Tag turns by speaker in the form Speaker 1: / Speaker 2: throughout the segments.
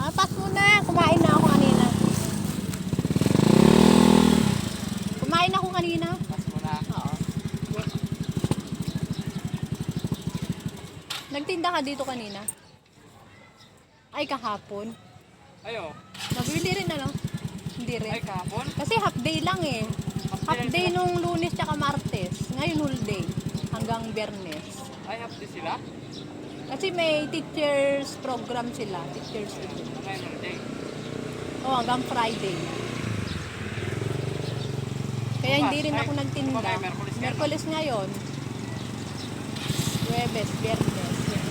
Speaker 1: Pass mo na. Kumain na ako kanina. Kumain ako kanina.
Speaker 2: Pass mo na.
Speaker 1: Oo. Nagtinda ka dito kanina? Ay, kahapon.
Speaker 2: Ayo.
Speaker 1: Nabili rin ano? Hindi rin.
Speaker 2: Ay, kahapon?
Speaker 1: Kasi half day lang eh. Half day nung Lunes tsaka Martes. Ngayon whole day. Hanggang Biyernes.
Speaker 2: Ay, half day sila?
Speaker 1: Kasi may teachers program sila. Teachers.
Speaker 2: Hanggang Monday.
Speaker 1: Oh, hanggang Friday. Kaya hindi rin ako nagtinda. Merkulis ngayon. Huwebes, Biyernes. Yan.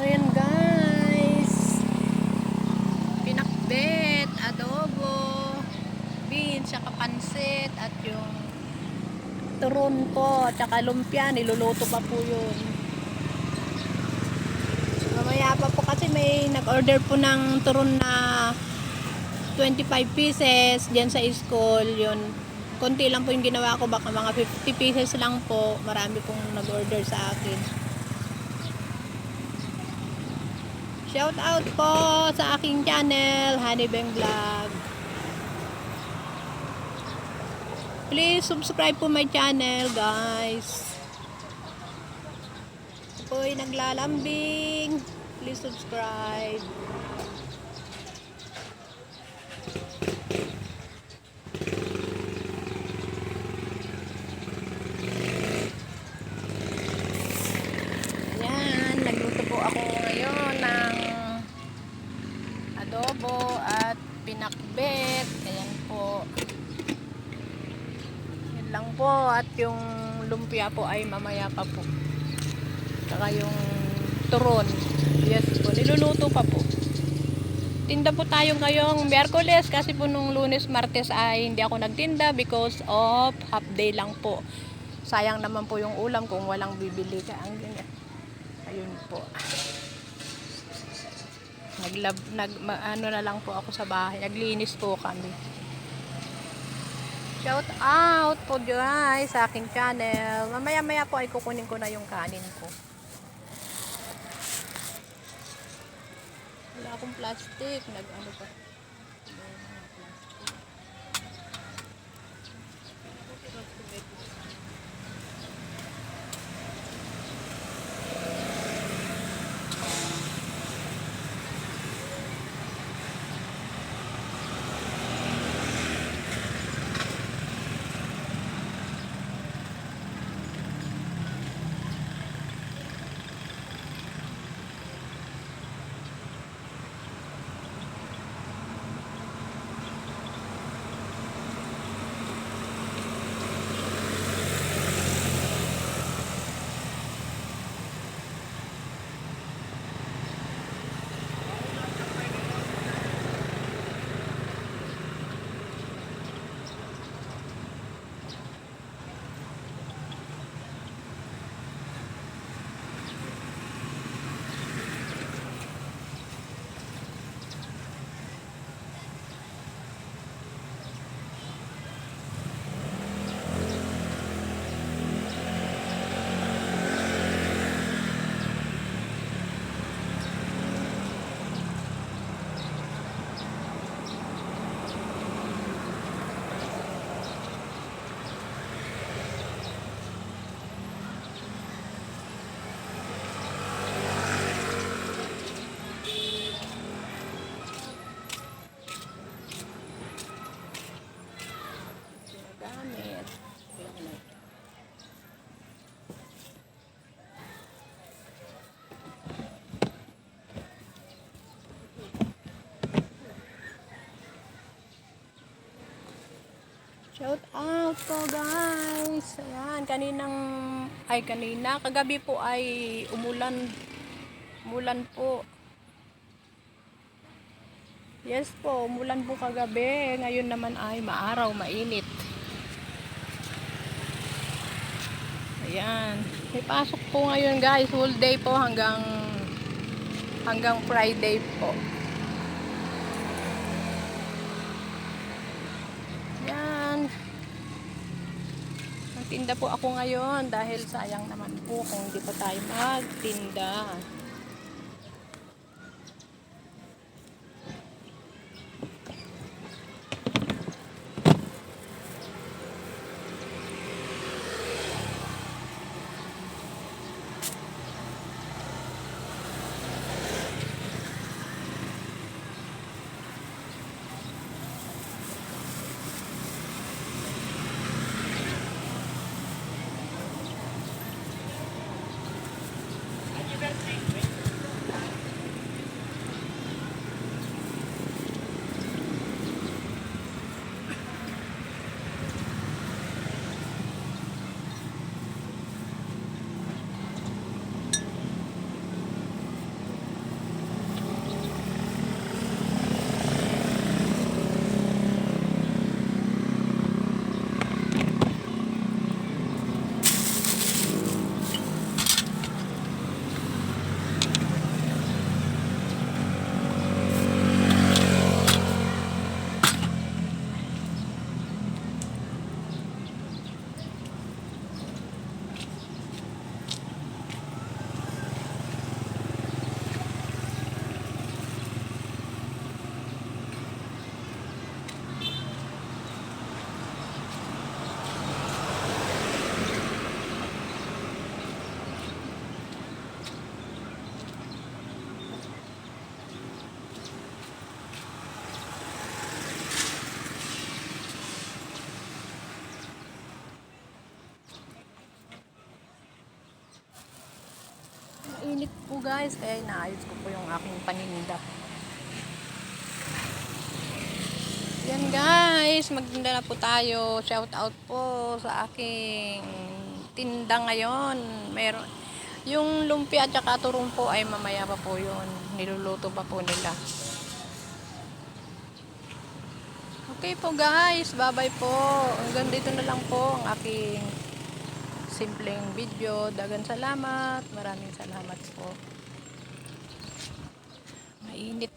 Speaker 1: Ayan guys. Pinakbet, adobo, beans, saka pansit, at yung turon po, at saka lumpia, niluluto pa po yun. Mamaya pa po kasi may nag-order po ng turon na 25 pieces diyan sa school. Yun, konti lang po yung ginawa ko, baka mga 50 pieces lang po. Marami pong nag-order sa akin. Shout out po sa aking channel, Honeybeng Vlog. Please subscribe po my channel, guys. Ako'y naglalambing. Please subscribe. Ayan, nagluto po ako ngayon ng adobo at pinakbet. Ayan po. Yan lang po. At yung lumpia po ay mamaya pa po. Saka yung turon. Yes po. Niluluto pa po. Tinda po tayo ngayong Miyerkules kasi po nung Lunes, Martes ay hindi ako nagtinda because of half day lang po. Sayang naman po yung ulam kung walang bibili ka. Ayun po. Ano na lang po ako sa bahay. Naglinis po kami. Shout out po guys sa aking channel. Mamaya-maya po ay kukunin ko na yung kanin ko. Wala akong plastic. Nag-ano pa. Gamit. Shout out po guys. Ayan, kanina, kagabi po ay umulan. Umulan po. Yes po, umulan po kagabi. Ngayon naman ay maaraw, mainit. Ayan. May pasok po ngayon guys. Whole day po hanggang Friday po. Magtitinda po ako ngayon dahil sayang naman po kung hindi pa tayo magtinda. Init po guys, kaya inaayos ko po yung aking paninda. Yan guys, magtinda na po tayo. Shout out po sa aking tinda ngayon. Meron yung lumpia at saka turong po ay mamaya pa po yun. Niluluto pa po nila. Okay po guys, bye bye po. Hanggang dito na lang po ang aking simpleng video. Dagan salamat. Maraming salamat po. Mainit.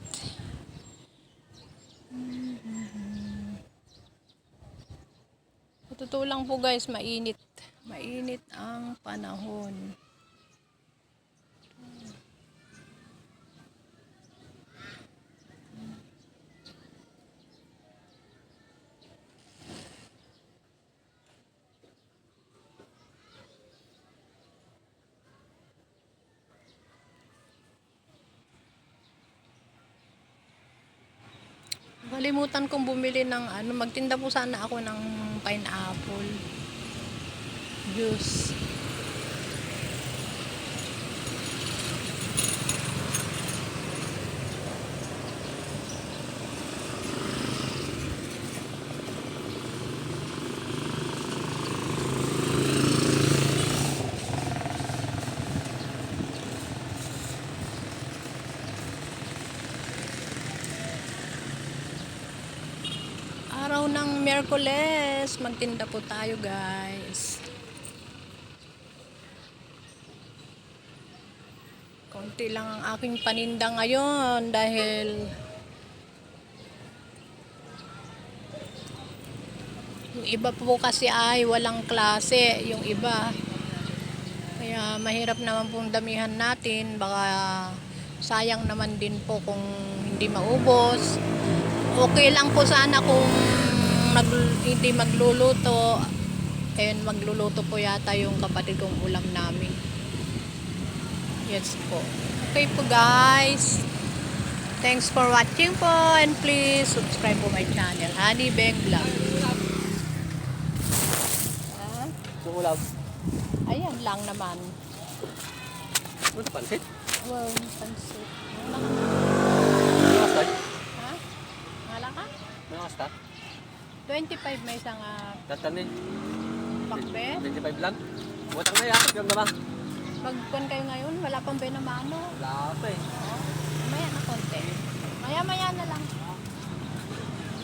Speaker 1: Totoo lang po guys, mainit. Mainit ang panahon. Kalimutan kong bumili ng magtinda po sana ako ng pineapple juice. Araw ng Miyerkules, magtinda po tayo guys. Konti lang ang aking paninda ngayon dahil yung iba po kasi ay walang klase, yung iba. Kaya mahirap naman pong damihan natin, baka sayang naman din po kung hindi maubos. Okay lang po sana kung hindi magluluto. Ayun, magluluto po yata yung kapatid kong ulam namin. Yes po. Okay po guys. Thanks for watching po and please subscribe po my channel, Honey Beng Vlog.
Speaker 2: Sumulab.
Speaker 1: Ayan lang naman.
Speaker 2: Ano sa pansit?
Speaker 1: Well, pansit.
Speaker 2: Ano ka start?
Speaker 1: Ha? Ngala ka?
Speaker 2: Ano ka start?
Speaker 1: 25 may isang
Speaker 2: Tatanin.
Speaker 1: pakbe.
Speaker 2: 25 lang. Butang na yan. Yung naman.
Speaker 1: Magkon kayo ngayon, wala pang benamano.
Speaker 2: Wala pa eh.
Speaker 1: Maya na konti. Maya na lang.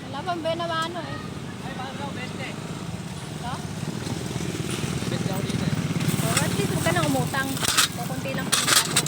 Speaker 1: Wala pang benamano eh.
Speaker 2: Ay, bakit daw? 20.
Speaker 1: So,
Speaker 2: 20 ako dito eh.
Speaker 1: so at least huwag ka na umutang. Kukunti lang pinita mo.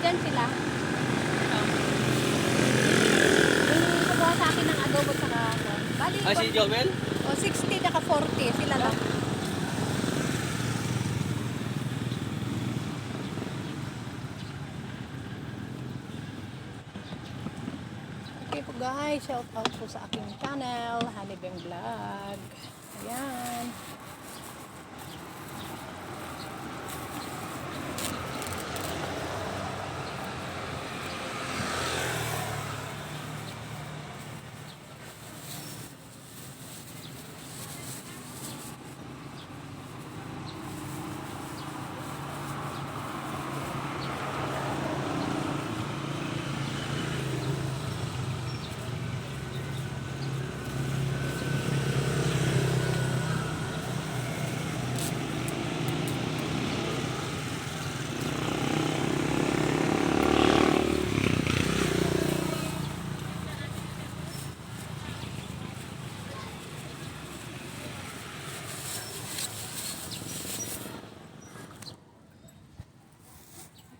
Speaker 1: Nandyan sila. Yung kumuha sa akin ng adobo saka ako. Bali,
Speaker 2: Ay, si Joel?
Speaker 1: o 60 naka 40. Sila lang. Okay po guys, shout out po sa aking channel, Honeybang Vlog. Ayan.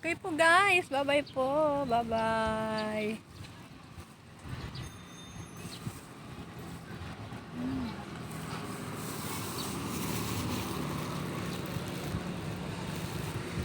Speaker 1: Okay po guys, bye-bye po. Bye-bye.